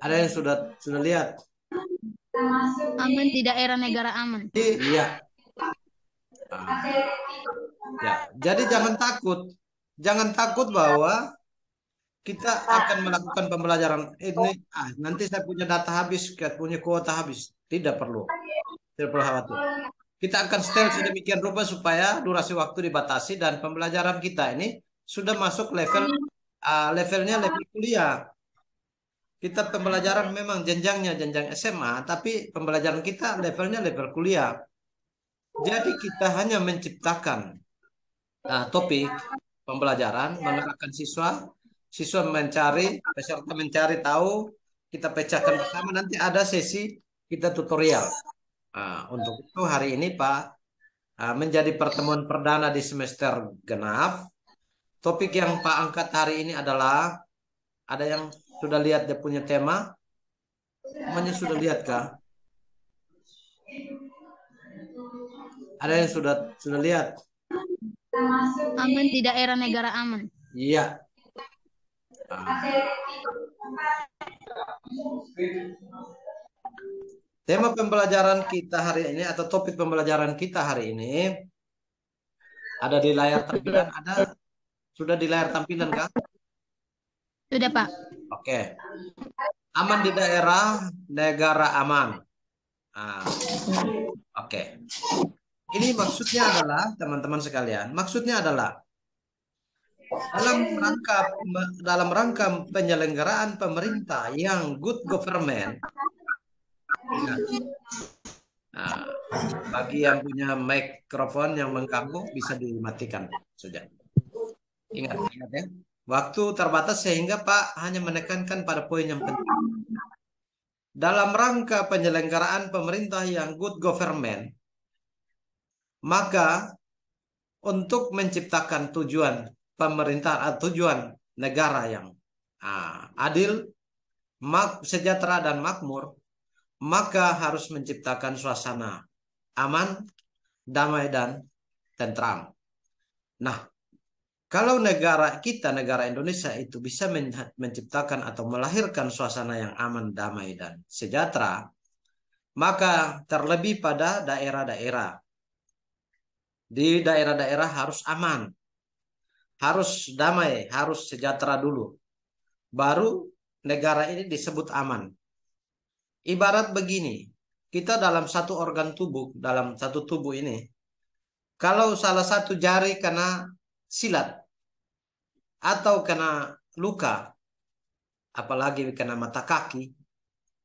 Ada yang sudah lihat? Aman di daerah negara aman. Iya. Ah, ya. Jadi jangan takut. Jangan takut bahwa kita akan melakukan pembelajaran ini. Nanti saya punya data habis, punya kuota habis. Tidak perlu. Tidak perlu khawatir. Kita akan setel sedemikian rupa supaya durasi waktu dibatasi dan pembelajaran kita ini sudah masuk levelnya level kuliah. Kita pembelajaran memang jenjangnya jenjang SMA, tapi pembelajaran kita levelnya level kuliah. Jadi kita hanya menciptakan topik pembelajaran, mengarahkan siswa, siswa mencari, peserta mencari tahu, kita pecahkan bersama. Nanti ada sesi kita tutorial. Untuk itu hari ini Pak menjadi pertemuan perdana di semester genap. Topik yang Pak angkat hari ini adalah ada yang sudah lihat dia punya tema, namanya sudah lihat kah? Ada yang sudah lihat? Aman di daerah negara aman. Iya. Ah, tema pembelajaran kita hari ini atau topik pembelajaran kita hari ini ada di layar tampilan, sudah di layar tampilan kah? Sudah, Pak. Oke. Aman di daerah negara aman. Ah, oke. Ini maksudnya adalah teman-teman sekalian, maksudnya adalah dalam rangka penyelenggaraan pemerintah yang good government. Ingat, nah, bagi yang punya mikrofon yang mengganggu bisa dimatikan saja. Ingat, ingat ya. Waktu terbatas sehingga Pak hanya menekankan pada poin yang penting. Dalam rangka penyelenggaraan pemerintah yang good government, maka untuk menciptakan tujuan pemerintah atau tujuan negara yang adil, sejahtera dan makmur, maka harus menciptakan suasana aman, damai dan tentram. Nah, kalau negara kita, negara Indonesia itu bisa menciptakan atau melahirkan suasana yang aman, damai dan sejahtera, maka terlebih pada daerah-daerah. Di daerah-daerah harus aman, harus damai, harus sejahtera dulu. Baru negara ini disebut aman. Ibarat begini, kita dalam satu organ tubuh, dalam satu tubuh ini, kalau salah satu jari kena silat atau kena luka, apalagi kena mata kaki,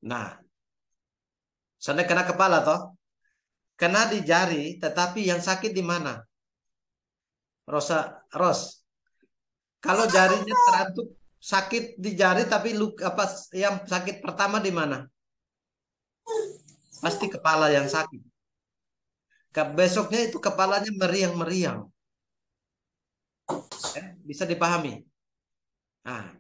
nah, sana kena kepala toh, kena di jari, tetapi yang sakit di mana? Ros, kalau jarinya terantuk sakit di jari, tapi luka apa yang sakit pertama di mana? Pasti kepala yang sakit. Besoknya itu kepalanya meriang-meriang. Bisa dipahami? Nah,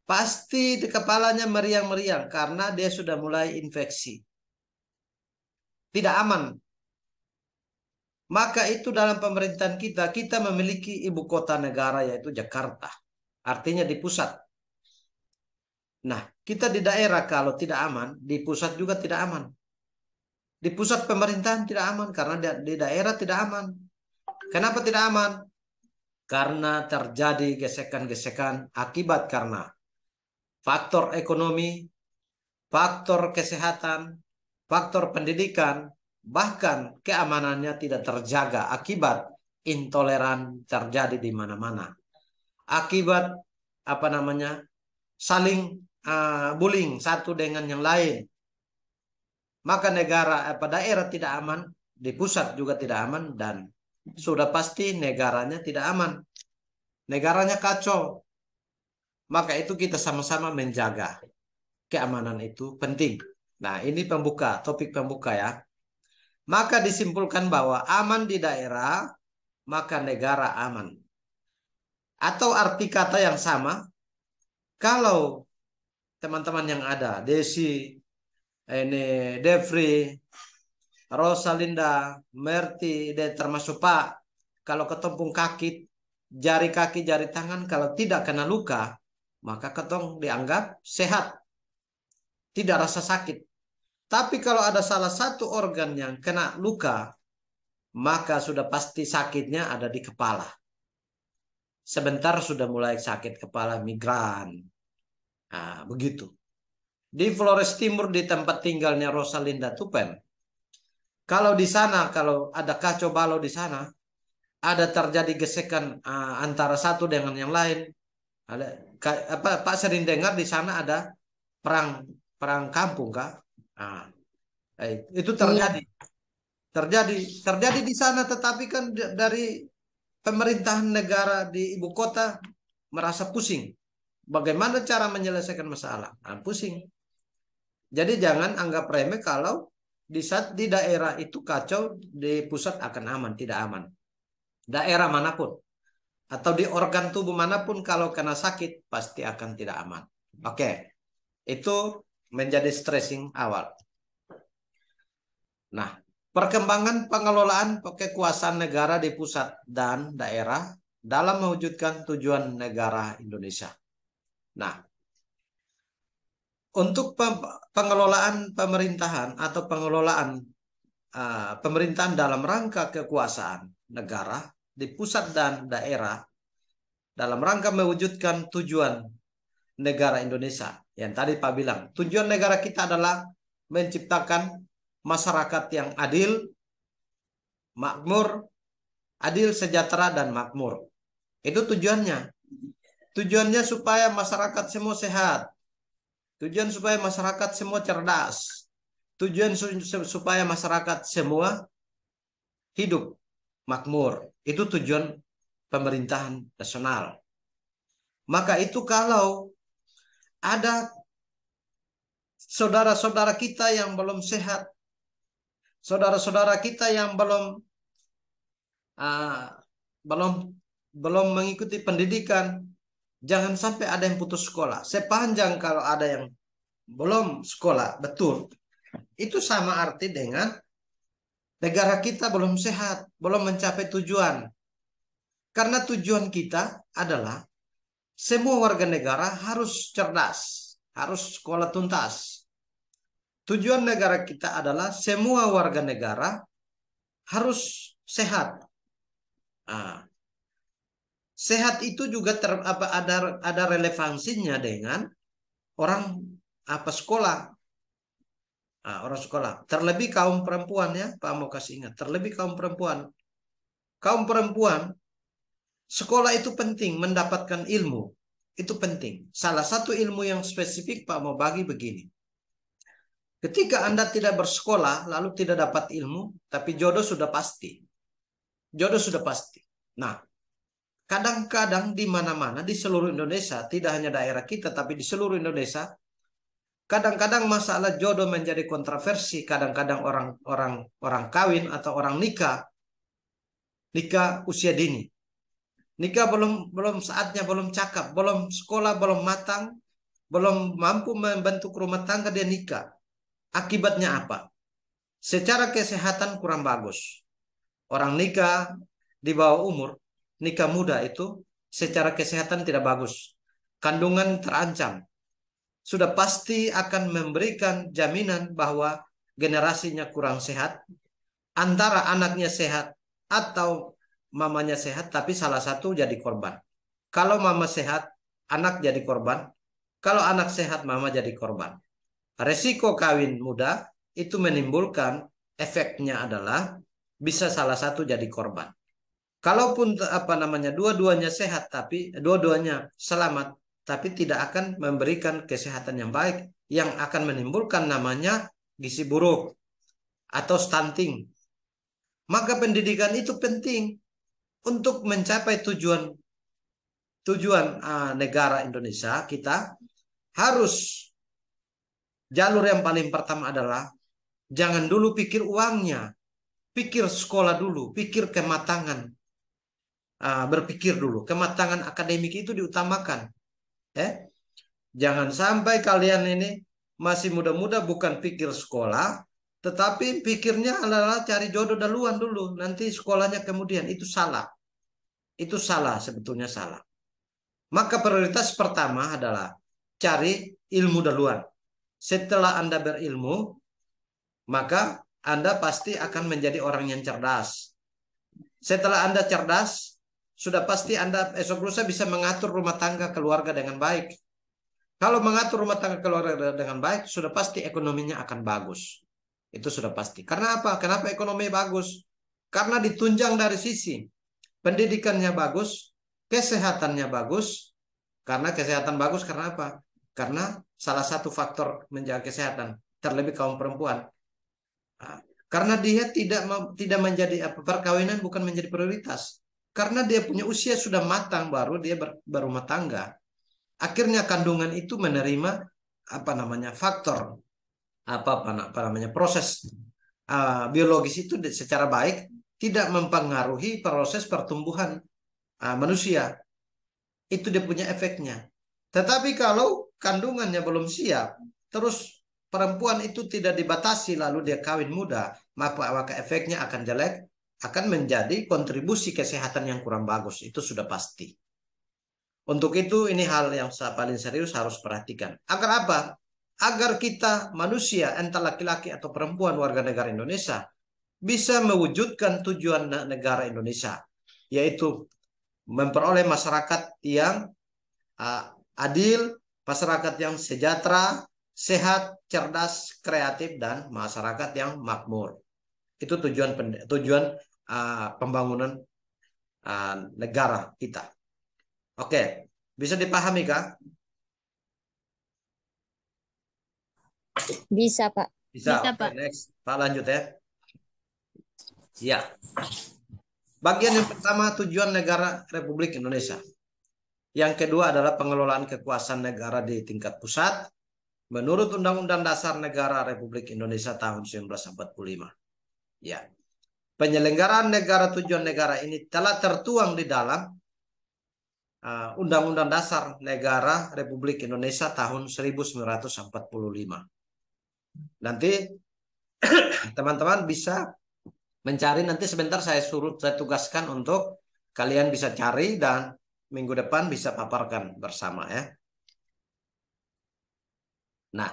pasti di kepalanya meriang-meriang karena dia sudah mulai infeksi. Tidak aman. Maka itu dalam pemerintahan kita, kita memiliki ibu kota negara yaitu Jakarta. Artinya di pusat. Nah, kita di daerah kalau tidak aman, di pusat juga tidak aman. Di pusat pemerintahan tidak aman karena di daerah tidak aman. Kenapa tidak aman? Karena terjadi gesekan-gesekan akibat karena faktor ekonomi, faktor kesehatan, faktor pendidikan, bahkan keamanannya tidak terjaga akibat intoleran terjadi di mana-mana. Akibat apa namanya? Saling bullying satu dengan yang lain. Maka daerah tidak aman, di pusat juga tidak aman dan sudah pasti negaranya tidak aman. Negaranya kacau. Maka itu kita sama-sama menjaga keamanan itu penting. Nah, ini topik pembuka ya. Maka disimpulkan bahwa aman di daerah, maka negara aman. Atau arti kata yang sama, kalau teman-teman yang ada, Desi, ini Devri, Rosalinda, Merti, dan termasuk Pak, kalau ketempung kaki, jari tangan, kalau tidak kena luka, maka ketong dianggap sehat. tidak rasa sakit. Tapi kalau ada salah satu organ yang kena luka, maka sudah pasti sakitnya ada di kepala. Sebentar sudah mulai sakit kepala, migran. Nah, begitu. Di Flores Timur, di tempat tinggalnya Rosalinda Tupen, kalau di sana, kalau ada kacau balau di sana, ada terjadi gesekan antara satu dengan yang lain. Pak sering dengar di sana ada perang perang kampung, Kak. Nah, itu terjadi. Iya. Terjadi di sana, tetapi kan dari pemerintahan negara di ibu kota merasa pusing. Bagaimana cara menyelesaikan masalah? Nah, pusing. Jadi jangan anggap remeh kalau di saat di daerah itu kacau, di pusat akan aman, tidak aman. Daerah manapun atau di organ tubuh manapun kalau kena sakit pasti akan tidak aman. Oke, itu menjadi stressing awal. Nah, perkembangan pengelolaan kekuasaan negara di pusat dan daerah dalam mewujudkan tujuan negara Indonesia. Nah, untuk pengelolaan pemerintahan atau pengelolaan pemerintahan dalam rangka kekuasaan negara di pusat dan daerah dalam rangka mewujudkan tujuan negara Indonesia. Yang tadi Pak bilang, tujuan negara kita adalah menciptakan masyarakat yang adil, makmur, adil, sejahtera, dan makmur. Itu tujuannya. Tujuannya supaya masyarakat semua sehat. Tujuan supaya masyarakat semua cerdas. Tujuan supaya masyarakat semua hidup makmur. Itu tujuan pemerintahan nasional. Maka itu kalau ada saudara-saudara kita yang belum sehat, saudara-saudara kita yang belum mengikuti pendidikan, jangan sampai ada yang putus sekolah. Sepanjang kalau ada yang belum sekolah betul, itu sama arti dengan negara kita belum sehat, belum mencapai tujuan. Karena tujuan kita adalah semua warga negara harus cerdas, harus sekolah tuntas. Tujuan negara kita adalah semua warga negara harus sehat. Nah, sehat itu juga ada relevansinya dengan orang sekolah. Nah, orang sekolah. Terlebih kaum perempuan ya, Pak mau kasih ingat. Terlebih kaum perempuan. Kaum perempuan, sekolah itu penting, mendapatkan ilmu. Itu penting. Salah satu ilmu yang spesifik Pak mau bagi begini. Ketika Anda tidak bersekolah, lalu tidak dapat ilmu, tapi jodoh sudah pasti. Jodoh sudah pasti. Nah, kadang-kadang di mana-mana, di seluruh Indonesia, tidak hanya daerah kita, tapi di seluruh Indonesia, kadang-kadang masalah jodoh menjadi kontroversi. Kadang-kadang orang kawin atau orang nikah usia dini. Nikah belum saatnya, belum cakap, belum sekolah, belum matang, belum mampu membentuk rumah tangga, dia nikah. Akibatnya apa? Secara kesehatan kurang bagus. Orang nikah di bawah umur, nikah muda itu secara kesehatan tidak bagus. Kandungan terancam. Sudah pasti akan memberikan jaminan bahwa generasinya kurang sehat. Antara anaknya sehat atau mamanya sehat, tapi salah satu jadi korban. Kalau mama sehat, anak jadi korban. Kalau anak sehat, mama jadi korban. Resiko kawin muda itu menimbulkan efeknya adalah bisa salah satu jadi korban. Kalaupun dua-duanya sehat tapi dua-duanya selamat tapi tidak akan memberikan kesehatan yang baik yang akan menimbulkan namanya gizi buruk atau stunting. Maka pendidikan itu penting untuk mencapai tujuan negara Indonesia. Kita harus jalur yang paling pertama adalah jangan dulu pikir uangnya, pikir sekolah dulu, pikir kematangan. Berpikir dulu, kematangan akademik itu diutamakan. Jangan sampai kalian ini masih muda-muda bukan pikir sekolah, tetapi pikirnya adalah cari jodoh duluan dulu, nanti sekolahnya kemudian. Itu salah. Itu salah, sebetulnya salah. Maka prioritas pertama adalah cari ilmu duluan. Setelah Anda berilmu, maka Anda pasti akan menjadi orang yang cerdas. Setelah Anda cerdas, sudah pasti Anda esok lusa bisa mengatur rumah tangga keluarga dengan baik. Kalau mengatur rumah tangga keluarga dengan baik, sudah pasti ekonominya akan bagus. Itu sudah pasti. Karena apa? Kenapa ekonomi bagus? Karena ditunjang dari sisi pendidikannya bagus, kesehatannya bagus. Karena kesehatan bagus karena apa? Karena salah satu faktor menjaga kesehatan, terlebih kaum perempuan. Nah, karena dia tidak menjadi apa, perkawinan bukan menjadi prioritas. Karena dia punya usia sudah matang baru dia berumah tangga. Akhirnya kandungan itu menerima apa namanya faktor apa namanya proses biologis itu secara baik tidak mempengaruhi proses pertumbuhan manusia. Itu dia punya efeknya. Tetapi kalau kandungannya belum siap, terus perempuan itu tidak dibatasi lalu dia kawin muda, maka efeknya akan jelek, akan menjadi kontribusi kesehatan yang kurang bagus. Itu sudah pasti. Untuk itu ini hal yang paling serius harus perhatikan. Agar apa? Agar kita manusia, entah laki-laki atau perempuan warga negara Indonesia, bisa mewujudkan tujuan negara Indonesia, yaitu memperoleh masyarakat yang adil, masyarakat yang sejahtera, sehat, cerdas, kreatif, dan masyarakat yang makmur. Itu tujuan pembangunan negara kita. Oke, bisa dipahami Kak? Bisa, Pak. Bisa. Bisa, Oke, Pak. next. Pak lanjut ya. Ya. Bagian yang pertama tujuan negara Republik Indonesia. Yang kedua adalah pengelolaan kekuasaan negara di tingkat pusat menurut Undang-Undang Dasar Negara Republik Indonesia tahun 1945. Ya. Penyelenggaraan negara tujuan negara ini telah tertuang di dalam Undang-Undang Dasar Negara Republik Indonesia tahun 1945. Nanti teman-teman bisa mencari, nanti sebentar saya tugaskan untuk kalian bisa cari dan minggu depan bisa paparkan bersama ya. Nah,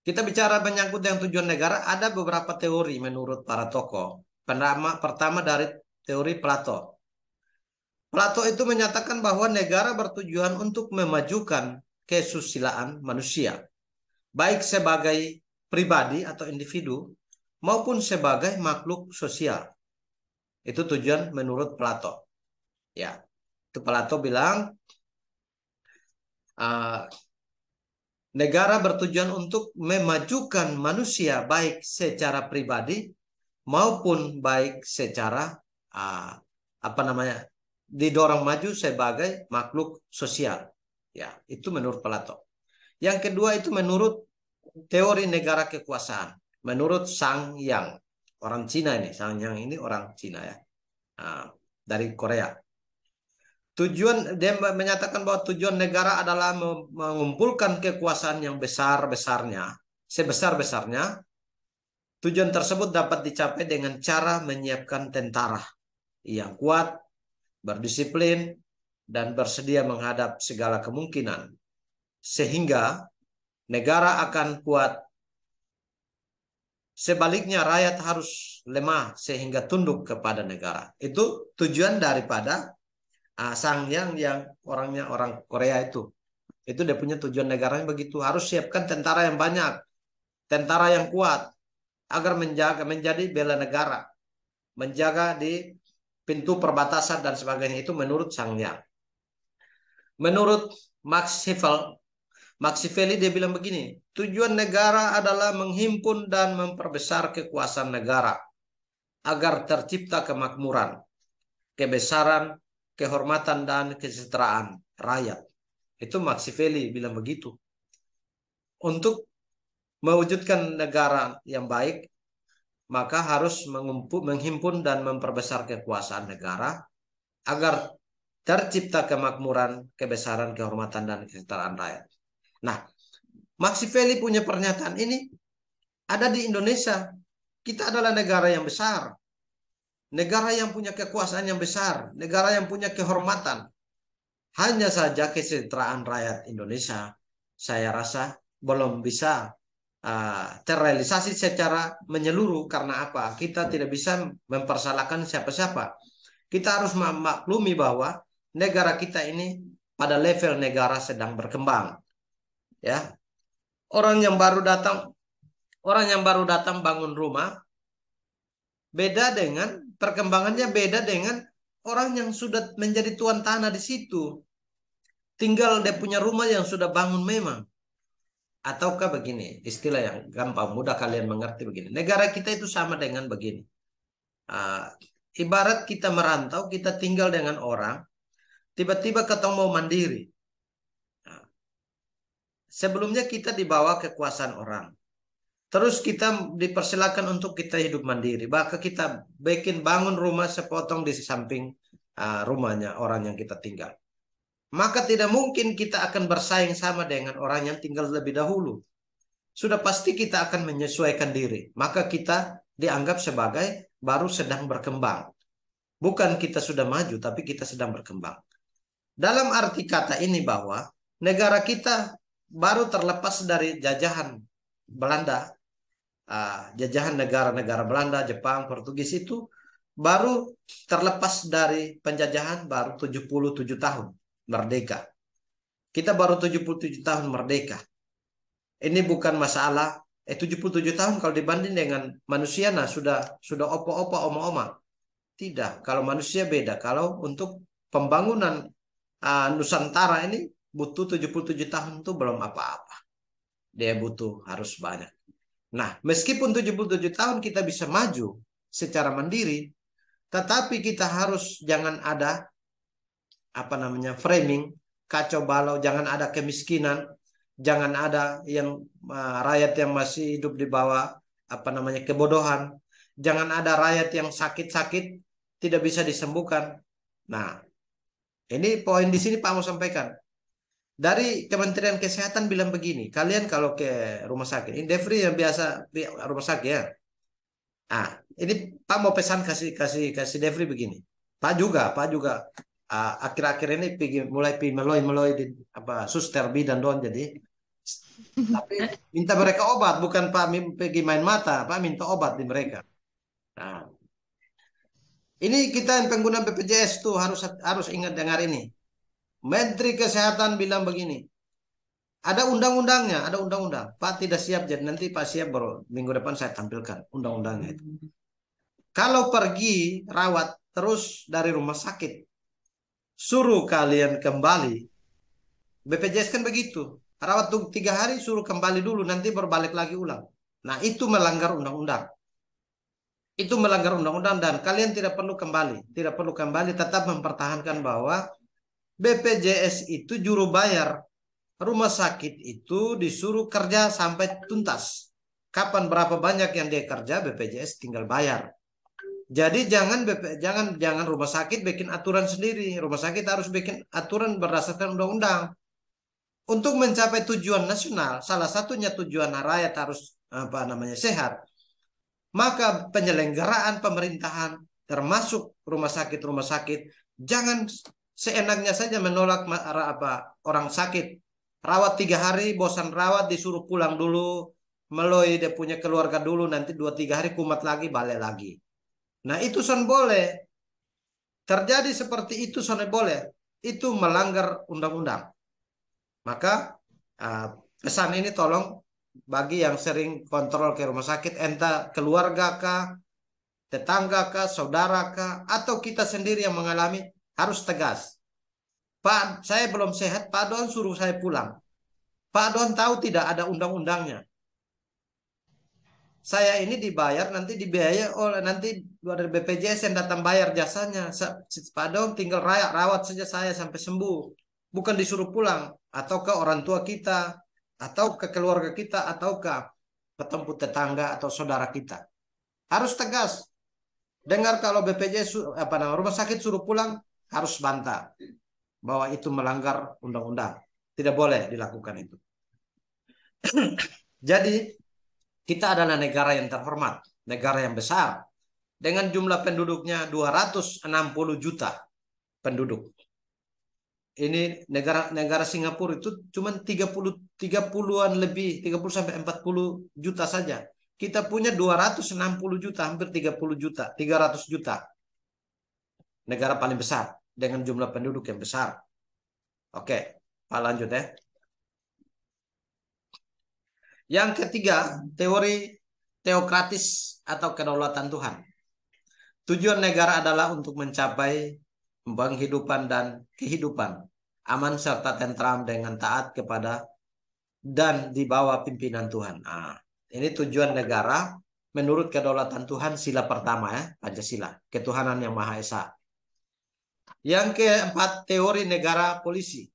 kita bicara menyangkut yang tujuan negara, ada beberapa teori menurut para tokoh. Pertama dari teori Plato. Plato itu menyatakan bahwa negara bertujuan untuk memajukan kesusilaan manusia, baik sebagai pribadi atau individu, maupun sebagai makhluk sosial. Itu tujuan menurut Plato. Ya, itu Plato bilang negara bertujuan untuk memajukan manusia baik secara pribadi maupun baik secara apa namanya didorong maju sebagai makhluk sosial. Ya, itu menurut Plato. Yang kedua itu menurut teori negara kekuasaan, menurut Sang Yang, orang Cina ini. Sang Yang ini orang Cina ya, dari Korea. Tujuan dia menyatakan bahwa tujuan negara adalah mengumpulkan kekuasaan yang besar-besarnya, sebesar-besarnya. Tujuan tersebut dapat dicapai dengan cara menyiapkan tentara yang kuat, berdisiplin, dan bersedia menghadap segala kemungkinan. Sehingga negara akan kuat. Sebaliknya rakyat harus lemah sehingga tunduk kepada negara. Itu tujuan daripada Sang yang orangnya orang Korea itu. Itu dia punya tujuan negaranya begitu. Harus siapkan tentara yang banyak, tentara yang kuat, agar menjadi bela negara, menjaga di pintu perbatasan dan sebagainya. Itu menurut Sang Yang. Menurut Machiavelli dia bilang begini, tujuan negara adalah menghimpun dan memperbesar kekuasaan negara agar tercipta kemakmuran, kebesaran, kehormatan, dan kesejahteraan rakyat. Itu Machiavelli bilang begitu. Untuk mewujudkan negara yang baik, maka harus menghimpun dan memperbesar kekuasaan negara agar tercipta kemakmuran, kebesaran, kehormatan, dan kesejahteraan rakyat. Nah, Machiavelli punya pernyataan ini ada di Indonesia. Kita adalah negara yang besar, negara yang punya kekuasaan yang besar, negara yang punya kehormatan. Hanya saja kesejahteraan rakyat Indonesia, saya rasa belum bisa terrealisasi secara menyeluruh. Karena apa? Kita tidak bisa mempersalahkan siapa-siapa. Kita harus memaklumi bahwa negara kita ini pada level negara sedang berkembang. Ya, orang yang baru datang bangun rumah beda dengan perkembangannya, beda dengan orang yang sudah menjadi tuan tanah di situ. Tinggal dia punya rumah yang sudah bangun memang. Ataukah begini, istilah yang gampang, mudah kalian mengerti begini. Negara kita itu sama dengan begini. Ah, ibarat kita merantau, kita tinggal dengan orang, tiba-tiba ketemu mau mandiri. Nah, sebelumnya kita dibawa kekuasaan orang. Terus kita dipersilakan untuk kita hidup mandiri. Bahkan kita bikin bangun rumah sepotong di samping rumahnya orang yang kita tinggal. Maka tidak mungkin kita akan bersaing sama dengan orang yang tinggal lebih dahulu. Sudah pasti kita akan menyesuaikan diri. Maka kita dianggap sebagai baru sedang berkembang. Bukan kita sudah maju, tapi kita sedang berkembang. Dalam arti kata ini bahwa negara kita baru terlepas dari jajahan Belanda. Jajahan negara-negara Belanda, Jepang, Portugis itu baru terlepas dari penjajahan baru 77 tahun merdeka. Kita baru 77 tahun merdeka. Ini bukan masalah 77 tahun kalau dibanding dengan manusia sudah opo-opo oma-oma. Tidak, kalau manusia beda. Kalau untuk pembangunan Nusantara ini butuh 77 tahun itu belum apa-apa. Dia butuh harus banyak. Nah, meskipun 77 tahun kita bisa maju secara mandiri, tetapi kita harus jangan ada framing kacau balau, jangan ada kemiskinan, jangan ada yang rakyat yang masih hidup di bawah kebodohan, jangan ada rakyat yang sakit-sakit tidak bisa disembuhkan. Nah, ini poin di sini Pak mau sampaikan. Dari Kementerian Kesehatan bilang begini, kalian kalau ke rumah sakit, ini Devri yang biasa rumah sakit ya. Ini Pak mau pesan kasih Devri begini. Pak juga akhir-akhir ini mulai meloi di suster bidan don jadi. Tapi minta mereka obat, bukan Pak pergi main mata, Pak minta obat di mereka. Nah, ini kita yang pengguna BPJS tuh harus ingat dengar ini. Menteri Kesehatan bilang begini. Ada undang-undangnya, ada undang-undang. Pak tidak siap, jadi nanti Pak siap baru minggu depan saya tampilkan undang-undangnya itu. Kalau pergi rawat terus dari rumah sakit, suruh kalian kembali. BPJS kan begitu. Rawat tuh 3 hari, suruh kembali dulu, nanti berbalik lagi ulang. Nah, itu melanggar undang-undang. Itu melanggar undang-undang dan kalian tidak perlu kembali. Tidak perlu kembali, tetap mempertahankan bahwa BPJS itu juru bayar. Rumah sakit itu disuruh kerja sampai tuntas. Kapan berapa banyak yang dia kerja, BPJS tinggal bayar. Jadi jangan rumah sakit bikin aturan sendiri. Rumah sakit harus bikin aturan berdasarkan undang-undang. Untuk mencapai tujuan nasional, salah satunya tujuan rakyat harus sehat. Maka penyelenggaraan pemerintahan termasuk rumah sakit jangan seenaknya saja menolak orang sakit. Rawat 3 hari, bosan rawat, disuruh pulang dulu, meloi dia punya keluarga dulu, nanti 2-3 hari kumat lagi, balik lagi. Nah itu son boleh. Terjadi seperti itu son boleh. Itu melanggar undang-undang. Maka pesan ini tolong bagi yang sering kontrol ke rumah sakit, entah keluarga kah, tetangga kah, saudara kah, atau kita sendiri yang mengalami, harus tegas. Pak, saya belum sehat, Pak Don suruh saya pulang. Pak Don tahu tidak ada undang-undangnya. Saya ini dibayar, nanti dibiayai oleh nanti dari BPJS yang datang bayar jasanya. Pak Don tinggal rawat saja saya sampai sembuh. Bukan disuruh pulang. Atau ke orang tua kita, atau ke keluarga kita, atau ke tempat tetangga atau saudara kita. Harus tegas. Dengar kalau BPJS rumah sakit suruh pulang, harus bantah bahwa itu melanggar undang-undang. Tidak boleh dilakukan itu. Jadi kita adalah negara yang terhormat, negara yang besar dengan jumlah penduduknya 260 juta penduduk. ini negara Singapura itu cuma 30-an lebih, 30 sampai 40 juta saja. Kita punya 260 juta, hampir 30 juta, 300 juta. Negara paling besar dengan jumlah penduduk yang besar. Oke, Pak lanjut ya. Yang ketiga, teori teokratis atau kedaulatan Tuhan. Tujuan negara adalah untuk mencapai penghidupan dan kehidupan aman serta tentram dengan taat kepada dan di bawah pimpinan Tuhan. Nah, ini tujuan negara menurut kedaulatan Tuhan, sila pertama ya, Pancasila, ketuhanan yang Maha Esa. Yang keempat, teori negara polisi.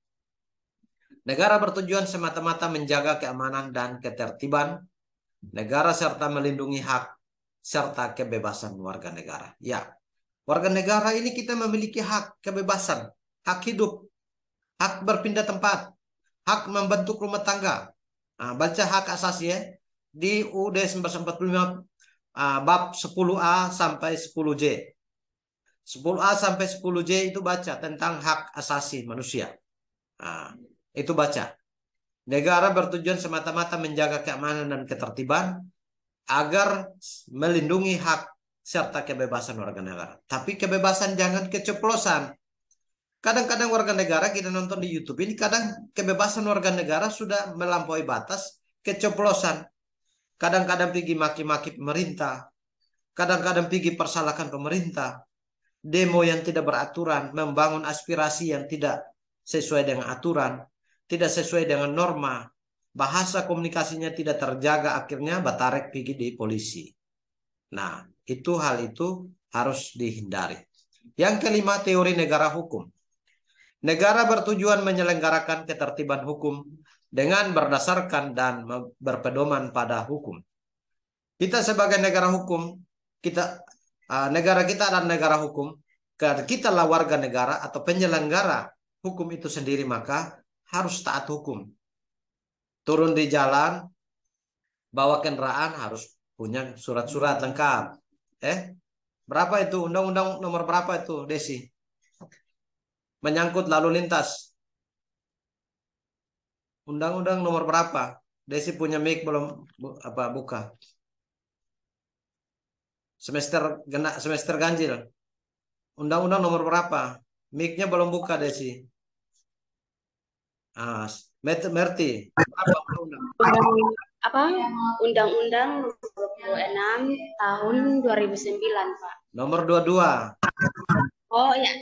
Negara bertujuan semata-mata menjaga keamanan dan ketertiban negara serta melindungi hak serta kebebasan warga negara. Ya, warga negara ini kita memiliki hak kebebasan, hak hidup, hak berpindah tempat, hak membentuk rumah tangga. Nah, baca hak asasi ya di UUD 1945 bab 10A sampai 10J. 10A sampai 10J itu baca tentang hak asasi manusia. Nah, itu baca. Negara bertujuan semata-mata menjaga keamanan dan ketertiban agar melindungi hak serta kebebasan warga negara. Tapi kebebasan jangan keceplosan. Kadang-kadang warga negara kita nonton di YouTube ini, kadang kebebasan warga negara sudah melampaui batas keceplosan. Kadang-kadang pergi maki-maki pemerintah. Kadang-kadang pergi persalahkan pemerintah. Demo yang tidak beraturan, membangun aspirasi yang tidak sesuai dengan aturan, tidak sesuai dengan norma, bahasa komunikasinya tidak terjaga, akhirnya batarek pergi di polisi. Nah, hal itu harus dihindari. Yang kelima, teori negara hukum. Negara bertujuan menyelenggarakan ketertiban hukum dengan berdasarkan dan berpedoman pada hukum. Kita sebagai negara hukum, negara kita adalah negara hukum. Karena kita lah warga negara atau penyelenggara hukum itu sendiri, maka harus taat hukum. Turun di jalan, bawa kendaraan harus punya surat-surat lengkap. Berapa itu? Undang-undang nomor berapa itu, Desi? Menyangkut lalu lintas. Undang-undang nomor berapa? Desi punya mic belum buka. Semester ganjil. Undang-undang nomor berapa? Mic-nya belum buka, Desi. Merti. Berapa Undang-Undang 26 tahun 2009, Pak. Nomor 22. Oh ya,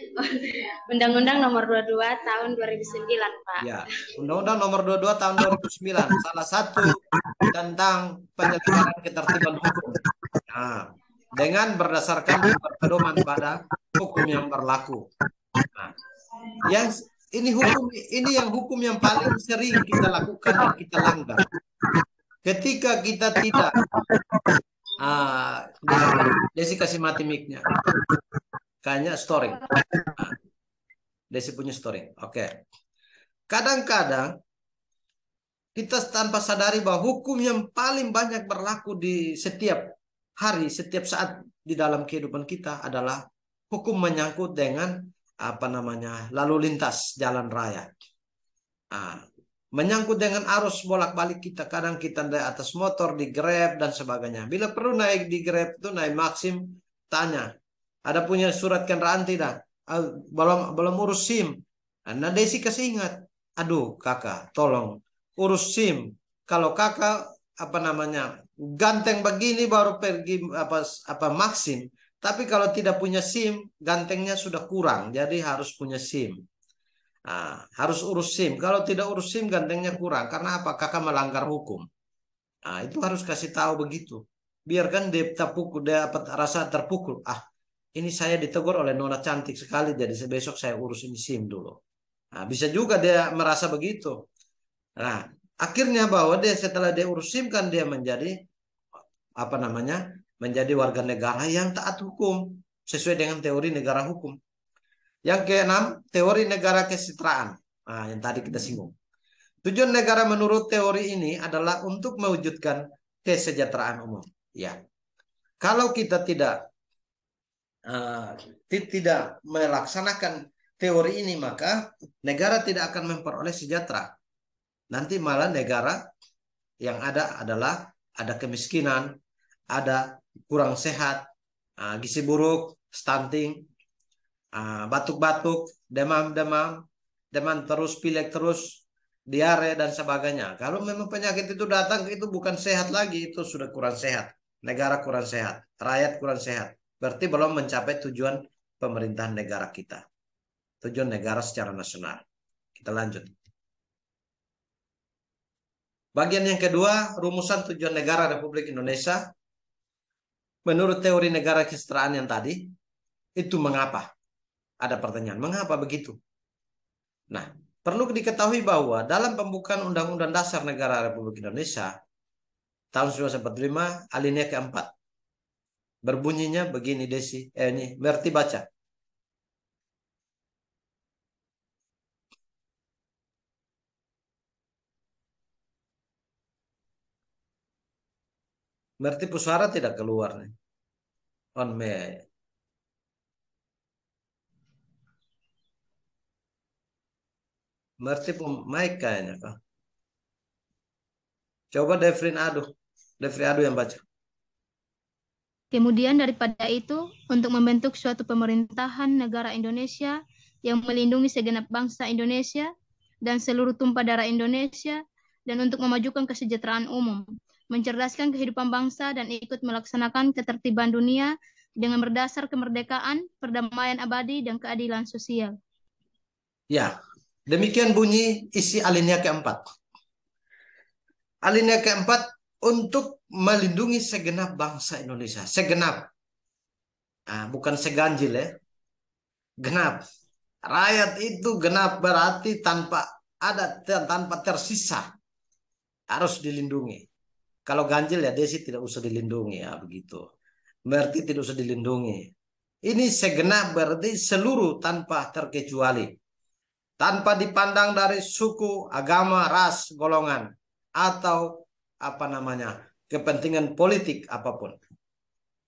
Undang-Undang nomor 22 tahun 2009, Pak. Ya, Undang-Undang nomor 22 tahun 2009. Salah satu tentang penyelenggaraan ketertiban hukum. Nah, dengan berdasarkan berpedoman pada hukum yang berlaku. Nah, ini yang hukum yang paling sering kita lakukan dan kita langgar. Ketika kita tidak, Desi kasih mati mic-nya. Kayaknya storing. Desi punya storing. Oke. Kadang-kadang kita tanpa sadari bahwa hukum yang paling banyak berlaku di setiap hari, setiap saat di dalam kehidupan kita adalah hukum menyangkut dengan lalu lintas jalan raya. Menyangkut dengan arus bolak-balik kita. Kadang kita di atas motor, di Grab dan sebagainya. Bila perlu naik di Grab itu naik Maxim, tanya, ada punya surat kendaraan tidak? Belum urus SIM. Nah, Desi kasih ingat, aduh kakak, tolong urus SIM. Kalau kakak ganteng begini baru pergi Maxim. Tapi kalau tidak punya SIM, gantengnya sudah kurang. Jadi harus punya SIM. Harus urus SIM. Kalau tidak urus SIM, gantengnya kurang. Karena apa? Kakak melanggar hukum. Itu harus kasih tahu begitu. Biarkan dia dapat rasa terpukul. Ini saya ditegur oleh nona cantik sekali, jadi besok saya urus ini SIM dulu. Bisa juga dia merasa begitu. Nah, akhirnya bahwa dia setelah dia urus SIM kan dia menjadi menjadi warga negara yang taat hukum sesuai dengan teori negara hukum. Yang keenam, teori negara kesejahteraan. Yang tadi kita singgung. Tujuan negara menurut teori ini adalah untuk mewujudkan kesejahteraan umum. Ya, kalau kita tidak melaksanakan teori ini, maka negara tidak akan memperoleh sejahtera. Nanti malah negara yang ada adalah ada kemiskinan, ada kurang sehat, gizi buruk, stunting, batuk-batuk, demam-demam, demam terus, pilek terus, diare dan sebagainya. Kalau memang penyakit itu datang, itu bukan sehat lagi, itu sudah kurang sehat. Negara kurang sehat, rakyat kurang sehat. Berarti belum mencapai tujuan pemerintahan negara kita. Tujuan negara secara nasional. Kita lanjut. Bagian yang kedua, rumusan tujuan negara Republik Indonesia. Menurut teori negara kesejahteraan yang tadi, itu mengapa? Ada pertanyaan, mengapa begitu? Nah, perlu diketahui bahwa dalam pembukaan Undang-Undang Dasar Negara Republik Indonesia tahun 1945 alinea keempat berbunyinya begini, Desi, ini Merti baca. Merti Pusara tidak keluar nih. On me. Merti mic kayaknya kah? Coba Devrin Adu. Devrin Adu yang baca. Kemudian daripada itu, untuk membentuk suatu pemerintahan negara Indonesia yang melindungi segenap bangsa Indonesia dan seluruh tumpah darah Indonesia, dan untuk memajukan kesejahteraan umum, mencerdaskan kehidupan bangsa dan ikut melaksanakan ketertiban dunia dengan berdasar kemerdekaan, perdamaian abadi, dan keadilan sosial. Ya, demikian bunyi isi alinea keempat. Alinea keempat untuk melindungi segenap bangsa Indonesia. Segenap. Bukan seganjil ya. Genap. Rakyat itu genap berarti tanpa tersisa. Harus dilindungi. Kalau ganjil ya Desi tidak usah dilindungi ya begitu. Berarti tidak usah dilindungi. Ini segenap berarti seluruh tanpa terkecuali. Tanpa dipandang dari suku, agama, ras, golongan, atau kepentingan politik apapun.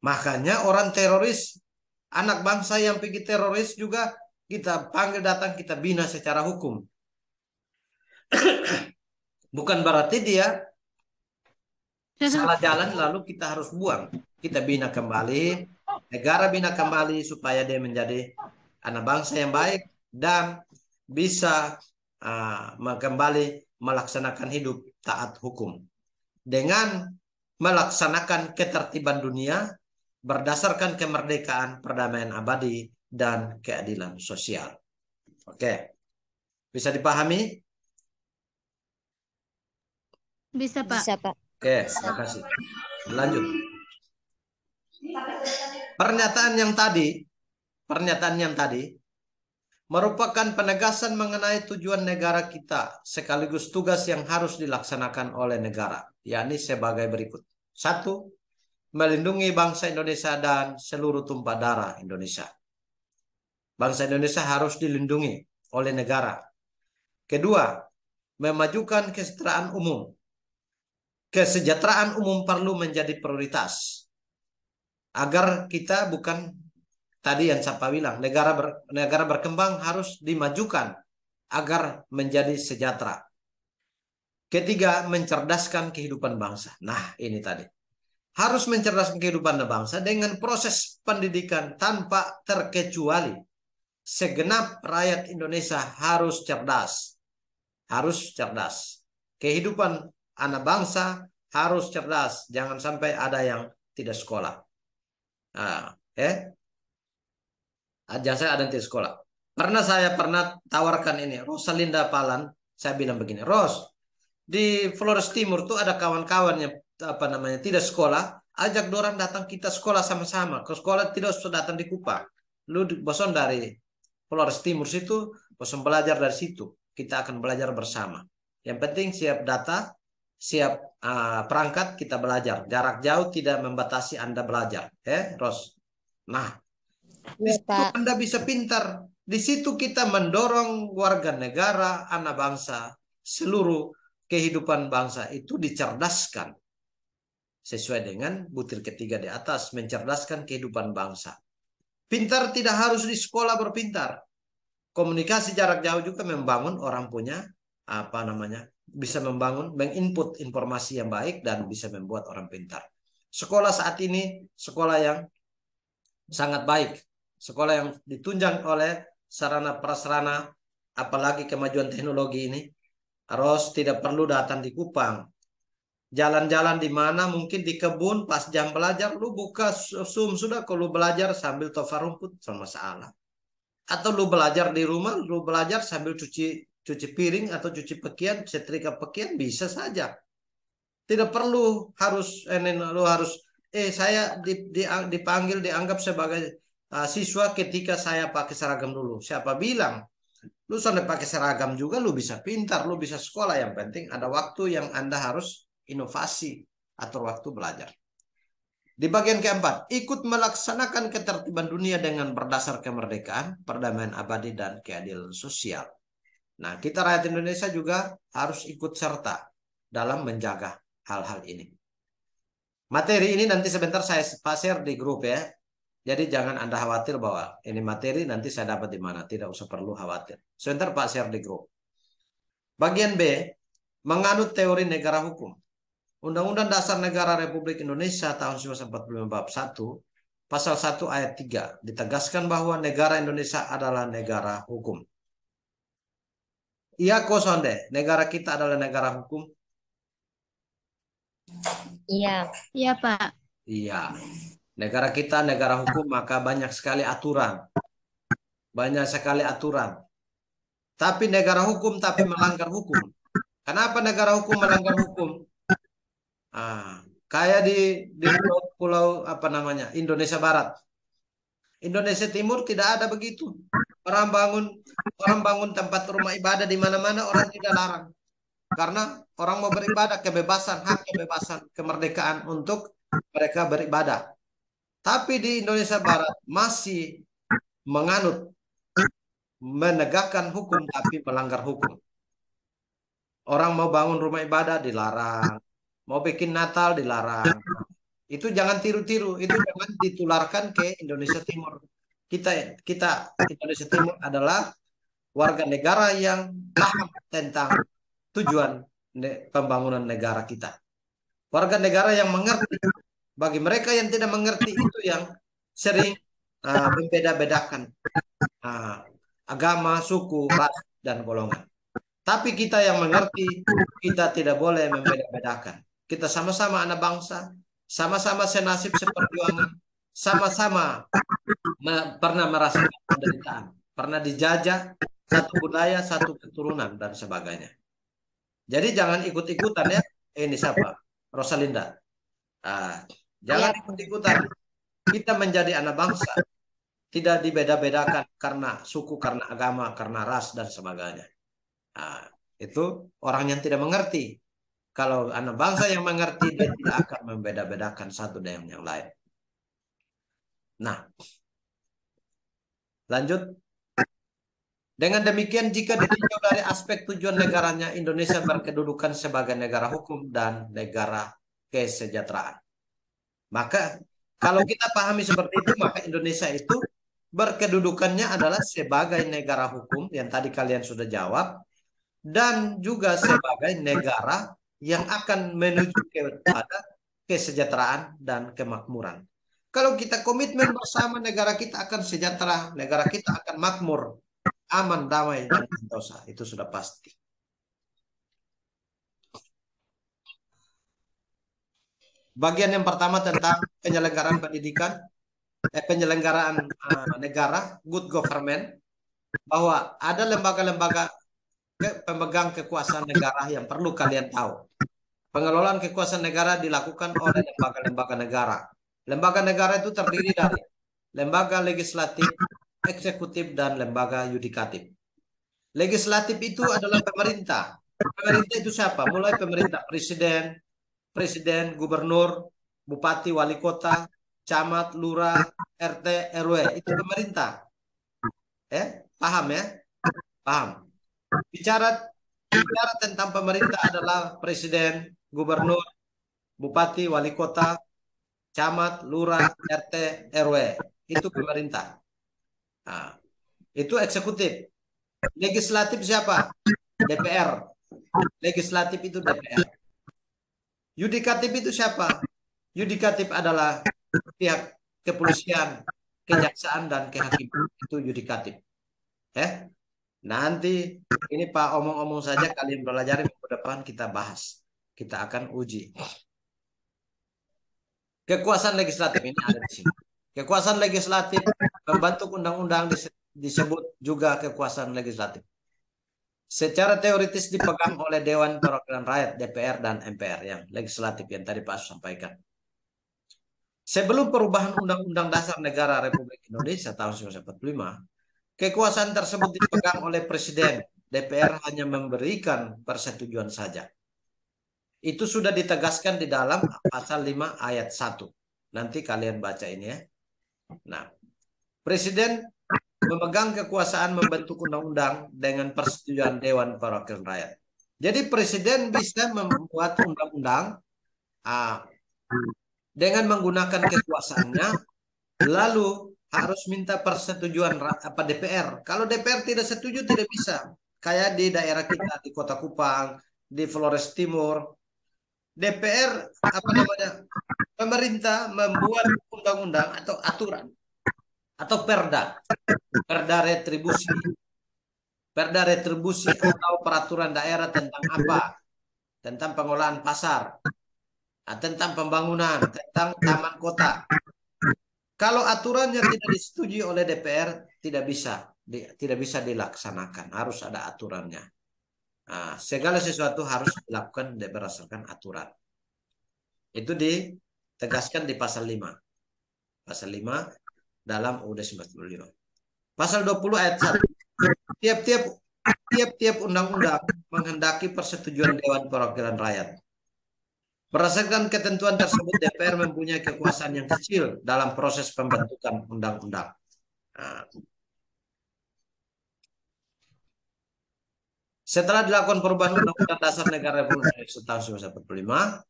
Makanya orang teroris, anak bangsa yang pergi teroris juga kita panggil datang, kita bina secara hukum. Bukan berarti dia salah jalan lalu kita harus buang. Kita bina kembali, negara bina kembali supaya dia menjadi anak bangsa yang baik dan bisa kembali melaksanakan hidup taat hukum dengan melaksanakan ketertiban dunia berdasarkan kemerdekaan, perdamaian abadi, dan keadilan sosial. Oke, bisa dipahami? Bisa, Pak. Bisa, Pak. Oke, terima kasih. Lanjut. Pernyataan yang tadi merupakan penegasan mengenai tujuan negara kita sekaligus tugas yang harus dilaksanakan oleh negara, yakni sebagai berikut. 1. Melindungi bangsa Indonesia dan seluruh tumpah darah Indonesia. Bangsa Indonesia harus dilindungi oleh negara. Kedua, memajukan kesejahteraan umum. Kesejahteraan umum perlu menjadi prioritas. Agar kita bukan tadi yang saya bilang, negara berkembang harus dimajukan agar menjadi sejahtera. Ketiga, mencerdaskan kehidupan bangsa. Nah, ini tadi. Harus mencerdaskan kehidupan bangsa dengan proses pendidikan tanpa terkecuali. Segenap rakyat Indonesia harus cerdas. Harus cerdas. Kehidupan anak bangsa harus cerdas. Jangan sampai ada yang tidak sekolah. Jangan saya ada yang tidak sekolah. Saya pernah tawarkan ini. Rosalinda Palan. Saya bilang begini. Ros, di Flores Timur tuh ada kawan-kawan yang tidak sekolah. Ajak dorang datang kita sekolah sama-sama. Ke sekolah tidak usah datang di Kupang. Lu bosan dari Flores Timur situ, bosan belajar dari situ. Kita akan belajar bersama. Yang penting siap data, siap perangkat, kita belajar. Jarak jauh tidak membatasi Anda belajar. Ros. Nah, di situ Anda bisa pintar. Di situ kita mendorong warga negara, anak bangsa, seluruh kehidupan bangsa itu dicerdaskan. Sesuai dengan butir ketiga di atas, mencerdaskan kehidupan bangsa. Pintar tidak harus di sekolah berpintar. komunikasi jarak jauh juga membangun orang punya apa namanya, bisa membangun, menginput informasi yang baik dan bisa membuat orang pintar. Sekolah saat ini sekolah yang sangat baik, sekolah yang ditunjang oleh sarana prasarana, apalagi kemajuan teknologi ini. Harus tidak perlu datang di Kupang. Jalan-jalan di mana, mungkin di kebun pas jam belajar lu buka Zoom sudah, kalau lu belajar sambil tofa rumput sama masalah. Atau lu belajar di rumah, lu belajar sambil cuci piring atau cuci pakaian, setrika pakaian bisa saja. Tidak perlu harus lu harus saya dipanggil dianggap sebagai siswa ketika saya pakai seragam dulu. Siapa bilang? Lu sampai pakai seragam juga lu bisa pintar, lu bisa sekolah. Yang penting ada waktu yang Anda harus inovasi atau waktu belajar. Di bagian keempat, ikut melaksanakan ketertiban dunia dengan berdasar kemerdekaan, perdamaian abadi, dan keadilan sosial. Nah, kita rakyat Indonesia juga harus ikut serta dalam menjaga hal-hal ini. Materi ini nanti sebentar saya share di grup ya. Jadi jangan Anda khawatir bahwa ini materi nanti saya dapat di mana. Tidak usah perlu khawatir. Sebentar Pak share di grup. Bagian B, menganut teori negara hukum. Undang-Undang Dasar Negara Republik Indonesia tahun 1945 bab 1, pasal 1 ayat 3, ditegaskan bahwa negara Indonesia adalah negara hukum. Iya Kosonde, negara kita adalah negara hukum. Iya. Iya, Pak. Iya. Negara kita negara hukum, maka banyak sekali aturan. Banyak sekali aturan. Tapi negara hukum tapi melanggar hukum. Kenapa negara hukum melanggar hukum? Kayak di pulau apa namanya, Indonesia Barat. Indonesia Timur tidak ada begitu. Orang bangun tempat rumah ibadah di mana-mana, orang tidak larang. Karena orang mau beribadah, kebebasan, hak kebebasan, kemerdekaan untuk mereka beribadah. Tapi di Indonesia Barat masih menegakkan hukum tapi melanggar hukum. Orang mau bangun rumah ibadah dilarang, mau bikin Natal dilarang. Itu jangan tiru-tiru, itu jangan ditularkan ke Indonesia Timur. Kita Indonesia Timur adalah warga negara yang paham tentang tujuan pembangunan negara kita. Warga negara yang mengerti. Bagi mereka yang tidak mengerti, itu yang sering membeda-bedakan agama, suku, ras, dan golongan. Tapi kita yang mengerti, kita tidak boleh membeda-bedakan. Kita sama-sama anak bangsa, sama-sama senasib seperjuangan, sama-sama pernah merasakan penderitaan, pernah dijajah, satu budaya, satu keturunan, dan sebagainya. Jadi jangan ikut-ikutan ya. Ini siapa? Rosalinda. Jangan ikut-ikutan. Kita menjadi anak bangsa. Tidak dibeda-bedakan karena suku, karena agama, karena ras, dan sebagainya. Itu orang yang tidak mengerti. Kalau anak bangsa yang mengerti, dia tidak akan membeda-bedakan satu dengan yang lain. Nah, lanjut. Dengan demikian, jika ditinjau dari aspek tujuan negaranya, Indonesia berkedudukan sebagai negara hukum dan negara kesejahteraan. Maka kalau kita pahami seperti itu, maka Indonesia itu berkedudukannya adalah sebagai negara hukum, yang tadi kalian sudah jawab, dan juga sebagai negara yang akan menuju kepada kesejahteraan dan kemakmuran. Kalau kita komitmen bersama, negara kita akan sejahtera, negara kita akan makmur, aman, damai, dan sentosa. Itu sudah pasti. Bagian yang pertama tentang penyelenggaraan pendidikan, penyelenggaraan negara, good government, bahwa ada lembaga-lembaga pemegang kekuasaan negara yang perlu kalian tahu. Pengelolaan kekuasaan negara dilakukan oleh lembaga-lembaga negara. Lembaga negara itu terdiri dari lembaga legislatif, eksekutif, dan lembaga yudikatif. Legislatif itu adalah pemerintah. Pemerintah itu siapa? Mulai pemerintah presiden, gubernur, bupati, wali kota, camat, lurah, RT, RW. Itu pemerintah. Paham ya? Paham. Bicara tentang pemerintah adalah presiden, gubernur, bupati, wali kota, camat, lurah, RT, RW. Itu pemerintah. Itu eksekutif. Legislatif siapa? DPR. Legislatif itu DPR. Yudikatif itu siapa? Yudikatif adalah pihak kepolisian, kejaksaan, dan kehakiman. Itu yudikatif. Nanti ini Pak omong-omong saja, kalian pelajari, minggu depan kita bahas. Kita akan uji. Kekuasaan legislatif ini ada di sini. Kekuasaan legislatif membentuk undang-undang disebut juga kekuasaan legislatif. Secara teoritis dipegang oleh Dewan Perwakilan Rakyat, DPR dan MPR yang legislatif yang tadi Pak Asus sampaikan. Sebelum perubahan Undang-Undang Dasar Negara Republik Indonesia tahun 1945, kekuasaan tersebut dipegang oleh Presiden. DPR hanya memberikan persetujuan saja. Itu sudah ditegaskan di dalam pasal 5 ayat 1. Nanti kalian baca ini ya. Nah, Presiden memegang kekuasaan membentuk undang-undang dengan persetujuan Dewan Perwakilan Rakyat. Jadi Presiden bisa membuat undang-undang dengan menggunakan kekuasaannya, lalu harus minta persetujuan DPR. Kalau DPR tidak setuju, tidak bisa. Kayak di daerah kita, di Kota Kupang, di Flores Timur, DPR pemerintah membuat undang-undang atau aturan atau perda retribusi atau peraturan daerah tentang apa? Tentang pengolahan pasar, tentang pembangunan, tentang taman kota. Kalau aturannya tidak disetujui oleh DPR, tidak bisa dilaksanakan. Harus ada aturannya. Segala sesuatu harus dilakukan berdasarkan aturan. Itu ditegaskan di pasal 5. Pasal 5 dalam UUD 1945. Pasal 20 ayat 1. Tiap-tiap undang-undang menghendaki persetujuan Dewan Perwakilan Rakyat. Berdasarkan ketentuan tersebut, DPR mempunyai kekuasaan yang kecil dalam proses pembentukan undang-undang. Setelah dilakukan perubahan Undang-Undang Dasar Negara Republik Indonesia tahun 1945,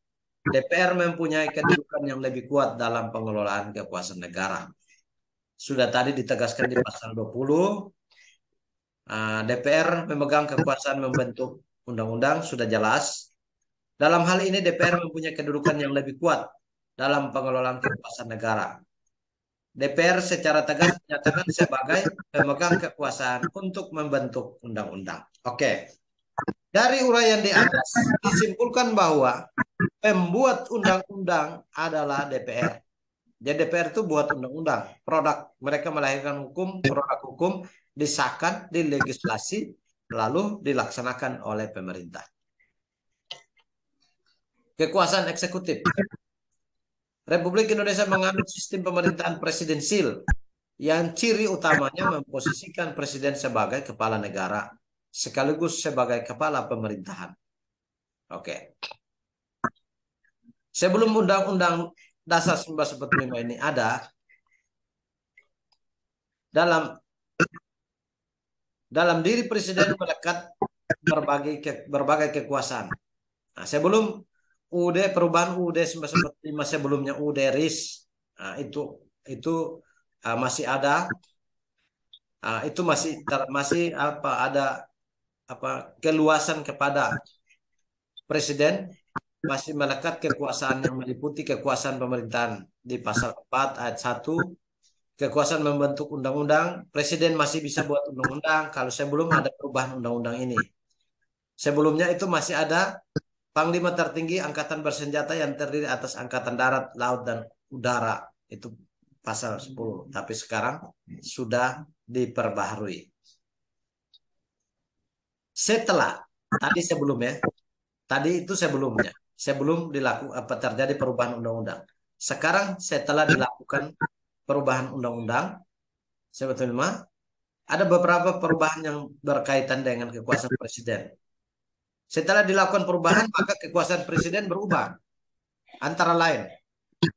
DPR mempunyai kedudukan yang lebih kuat dalam pengelolaan kekuasaan negara. Sudah tadi ditegaskan di pasal 20, DPR memegang kekuasaan membentuk undang-undang, sudah jelas. Dalam hal ini DPR mempunyai kedudukan yang lebih kuat dalam pengelolaan kekuasaan negara. DPR secara tegas menyatakan sebagai pemegang kekuasaan untuk membentuk undang-undang. Oke. Dari uraian di atas disimpulkan bahwa pembuat undang-undang adalah DPR. Jadi DPR itu buat undang-undang, mereka melahirkan hukum, produk hukum disahkan, dilegislasi, lalu dilaksanakan oleh pemerintah. Kekuasaan eksekutif. Republik Indonesia menganut sistem pemerintahan presidensil yang ciri utamanya memposisikan presiden sebagai kepala negara sekaligus sebagai kepala pemerintahan. Oke. Sebelum Undang-Undang Dasar 1945 ini ada, dalam diri presiden melekat berbagai kekuasaan. Nah, sebelum perubahan UUD 1945, sebelumnya UUD RIS, itu masih ada, itu masih ada keluasan kepada presiden, masih melekat kekuasaan yang meliputi kekuasaan pemerintahan di pasal 4 ayat 1, kekuasaan membentuk undang-undang. Presiden masih bisa buat undang-undang kalau sebelum ada perubahan undang-undang ini. Sebelumnya itu masih ada Panglima Tertinggi Angkatan Bersenjata yang terdiri atas Angkatan Darat, Laut, dan Udara. Itu pasal 10. Tapi sekarang sudah diperbaharui. Setelah, tadi itu sebelumnya. Sebelum terjadi perubahan undang-undang. Sekarang setelah dilakukan perubahan undang-undang, sebetulnya ada beberapa perubahan yang berkaitan dengan kekuasaan presiden. Setelah dilakukan perubahan, maka kekuasaan presiden berubah. Antara lain,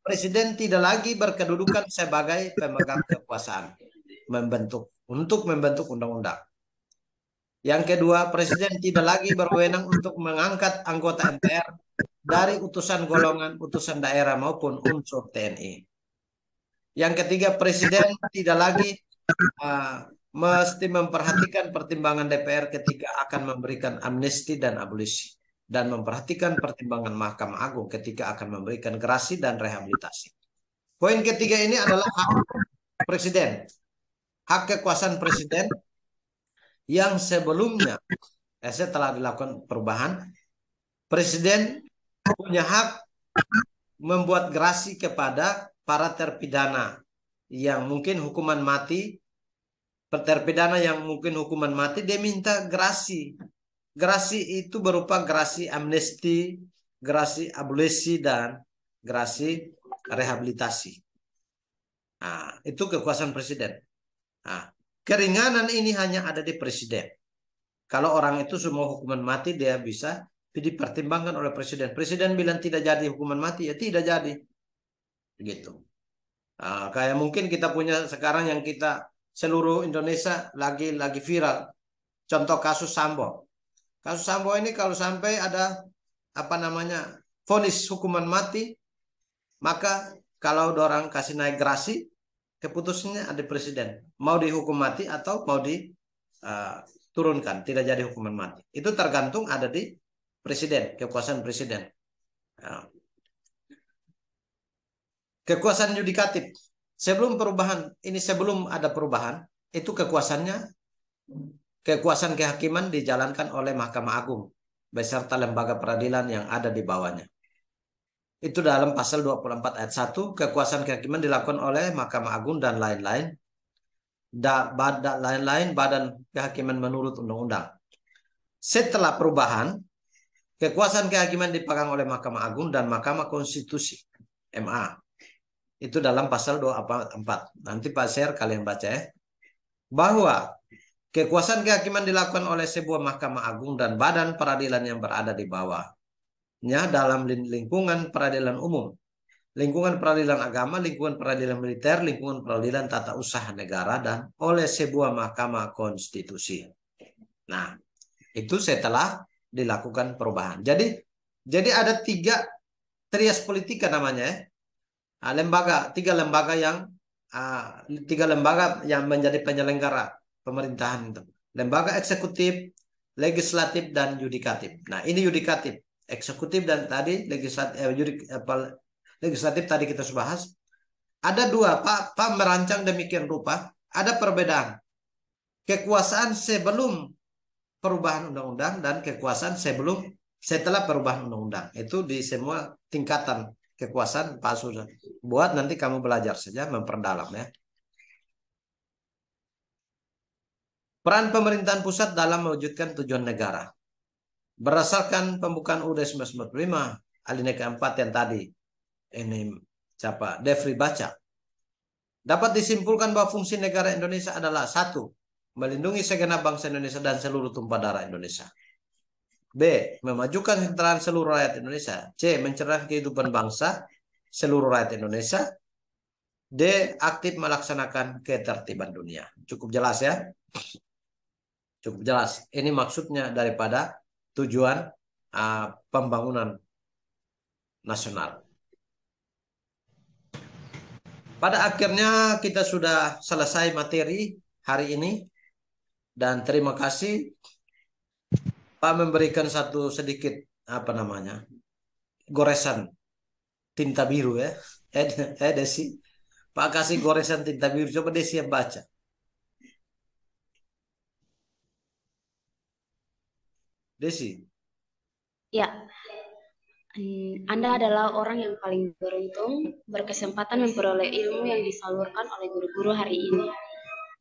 presiden tidak lagi berkedudukan sebagai pemegang kekuasaan untuk membentuk undang-undang. Yang kedua, presiden tidak lagi berwenang untuk mengangkat anggota MPR dari utusan golongan, utusan daerah maupun unsur TNI. Yang ketiga, presiden tidak lagi mesti memperhatikan pertimbangan DPR ketika akan memberikan amnesti dan abolisi, dan memperhatikan pertimbangan Mahkamah Agung ketika akan memberikan gerasi dan rehabilitasi. Poin ketiga ini adalah hak presiden, hak kekuasaan presiden yang sebelumnya setelah dilakukan perubahan, presiden punya hak membuat gerasi kepada para terpidana yang mungkin hukuman mati, terpidana yang mungkin hukuman mati, dia minta gerasi. Gerasi itu berupa gerasi amnesti, gerasi abolisi, dan gerasi rehabilitasi. Nah, itu kekuasaan presiden. Nah, keringanan ini hanya ada di presiden. Kalau orang itu semua hukuman mati, dia bisa dipertimbangkan oleh presiden. Presiden bilang tidak jadi hukuman mati, ya tidak jadi. Gitu. Nah, kayak mungkin kita punya sekarang yang kita seluruh Indonesia lagi viral. Contoh kasus Sambo. Kasus Sambo ini kalau sampai ada apa namanya vonis hukuman mati, maka kalau orang kasih naik gerasi, keputusannya ada presiden. Mau dihukum mati atau mau diturunkan, tidak jadi hukuman mati. Itu tergantung ada di presiden, kekuasaan presiden. Nah, kekuasaan yudikatif. Sebelum perubahan, ini sebelum ada perubahan, itu kekuasaannya, kekuasaan kehakiman dijalankan oleh Mahkamah Agung beserta lembaga peradilan yang ada di bawahnya. Itu dalam pasal 24 ayat 1, kekuasaan kehakiman dilakukan oleh Mahkamah Agung dan lain-lain. Lain-lain badan kehakiman menurut undang-undang. Setelah perubahan, kekuasaan kehakiman dipegang oleh Mahkamah Agung dan Mahkamah Konstitusi, MA. Itu dalam pasal 24. Nanti Pak Sher kalian baca ya. Bahwa kekuasaan kehakiman dilakukan oleh sebuah Mahkamah Agung dan badan peradilan yang berada di bawahnya dalam lingkungan peradilan umum, lingkungan peradilan agama, lingkungan peradilan militer, lingkungan peradilan tata usaha negara, dan oleh sebuah Mahkamah Konstitusi. Nah, itu setelah dilakukan perubahan. Jadi ada tiga trias politika namanya ya. Tiga lembaga yang menjadi penyelenggara pemerintahan itu. Lembaga eksekutif, legislatif, dan yudikatif. Nah, ini yudikatif, eksekutif, dan tadi legislatif tadi kita sudah bahas. Ada dua, Pak merancang demikian rupa, ada perbedaan. Kekuasaan sebelum perubahan undang-undang dan kekuasaan setelah perubahan undang-undang. Itu di semua tingkatan kekuasaan Pak Sudah. Buat nanti kamu belajar saja, memperdalam ya. Peran pemerintahan pusat dalam mewujudkan tujuan negara. Berdasarkan pembukaan UUD 1945, alinea keempat yang tadi ini siapa? Devri baca. Dapat disimpulkan bahwa fungsi negara Indonesia adalah 1. Melindungi segenap bangsa Indonesia dan seluruh tumpah darah Indonesia. B. Memajukan kesejahteraan seluruh rakyat Indonesia. C. Mencerdaskan kehidupan bangsa seluruh rakyat Indonesia. D. Aktif melaksanakan ketertiban dunia. Cukup jelas ya? Cukup jelas. Ini maksudnya daripada tujuan pembangunan nasional. Pada akhirnya kita sudah selesai materi hari ini. Dan terima kasih Pak memberikan satu sedikit goresan tinta biru ya. Desi. Pak kasih goresan tinta biru. Coba Desi yang baca. Desi. Ya. Anda adalah orang yang paling beruntung, berkesempatan memperoleh ilmu yang disalurkan oleh guru-guru hari ini.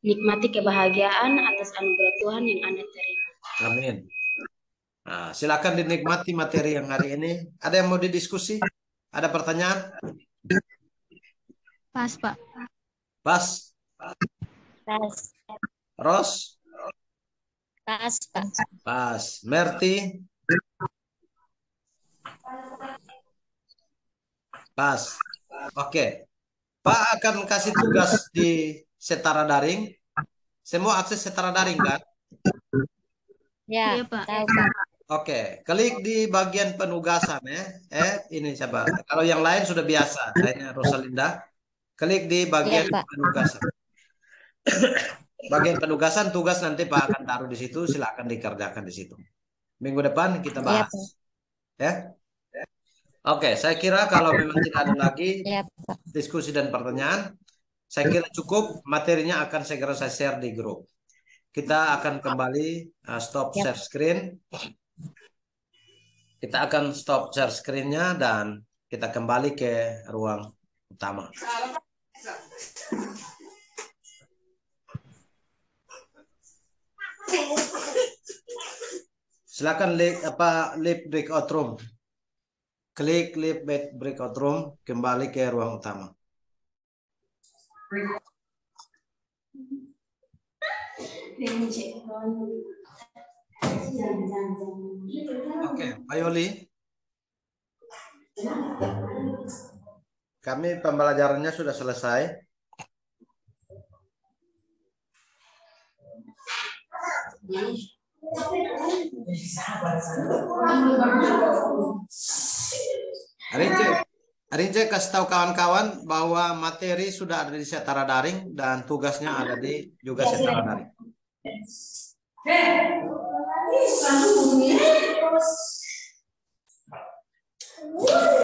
Nikmati kebahagiaan atas anugerah Tuhan yang Anda terima. Amin. Nah, silakan dinikmati materi yang hari ini. Ada yang mau didiskusi? Ada pertanyaan? Pas, Pak. Pas. Pas. Ros? Pas, Pak. Pas. Merti? Pas. Oke. Pak akan kasih tugas di setara daring. Semua akses setara daring kan? Ya, Iya, Pak. tahu, Pak. Oke, klik di bagian penugasan ya. Ini siapa? Kalau yang lain sudah biasa, kayaknya Rosalinda. Klik di bagian Iya, Pak. penugasan. bagian penugasan tugas nanti Pak akan taruh di situ, silakan dikerjakan di situ. Minggu depan kita Iya, bahas. Pak. Ya. Oke, saya kira kalau memang tidak ada lagi Iya, Pak. diskusi dan pertanyaan, saya kira cukup. Materinya akan segera saya share di grup. Kita akan kembali stop share screen. Kita akan stop share screen-nya dan kita kembali ke ruang utama. Silakan leave breakout room. Klik leave breakout room, kembali ke ruang utama. Oke, Pak Yoli. Kami pembelajarannya sudah selesai. Rince kasih tahu kawan-kawan bahwa materi sudah ada di Setara Daring dan tugasnya ada di juga Setara Daring.